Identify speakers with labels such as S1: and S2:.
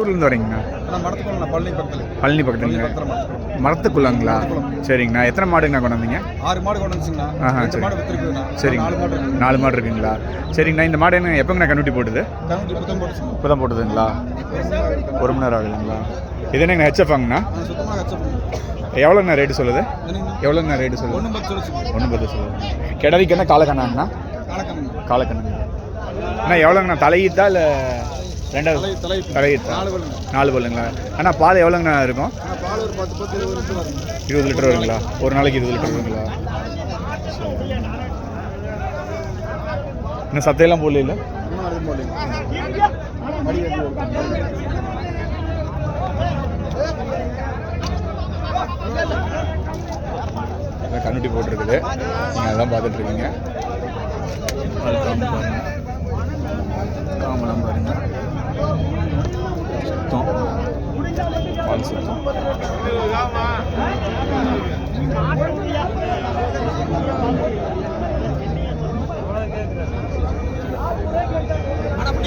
S1: ஊர்லேருந்து வரீங்கண்ணா?
S2: மரத்துக்குள்ள பழனி பக்கத்தில்.
S1: பழனி பக்கத்துலங்க. மரத்துக்குள்ளங்களா? சரிங்கண்ணா. எத்தனை மாடுங்கண்ணா கொண்டு வந்தீங்க?
S2: 6 மாடு கொண்டு வந்துச்சுங்கண்ணா.
S1: சரி.
S2: மாடு வித்துருக்குதுண்ணா.
S1: சரிங்க.
S2: 4 மாடு இருக்கு.
S1: 4 மாடு இருக்குங்களா? சரிங்கண்ணா. இந்த மாடு என்ன எப்போங்கண்ணா கண்ணுட்டி போட்டுது?
S2: கண்ணுட்டி இப்போ தான் போட்டுச்சுங்க.
S1: இப்போ தான் போட்டுதுங்களா? 1 மணி நேரம் ஆகுதுங்களா? இது என்னங்கண்ணா ஹெச்எஃப்ங்கண்ணா?
S2: சுத்தமாக கச்சப்படும்.
S1: எவ்வளோண்ணா ரேட்டு சொல்லுது? எவ்வளோண்ணா ரேட்டு சொல்லுது?
S2: 1 சொல்லுச்சுங்க.
S1: 1 சொல்லுது. கிடரிக்கு என்ன காலக்கண்ணாங்கண்ணா?
S2: காலக்கண்ணு.
S1: காலக்கண்ணுங்க. அண்ணா எவ்வளோங்கண்ணா தலையீத்தா இல்லை ரெண்டாவது தலையீத்தா? 4 பல்லுங்களா? அண்ணா பால் எவ்வளோங்கண்ணா இருக்கும்?
S2: பால் ஒரு 10 லிட்டர் வரும்.
S1: 20 லிட்டர் வருங்களா? ஒரு நாளைக்கு 20 லிட்டர் வருங்களா? இன்னும் சத்தையெல்லாம் போடல இல்லை? கண்ணுட்டி போட்டிருக்குது. நீங்கள் அதெல்லாம் பார்த்துட்ருக்கீங்க. காமெல்லாம் பாருங்க. சுத்தம் பால் சுத்தம்.
S2: ஆனால்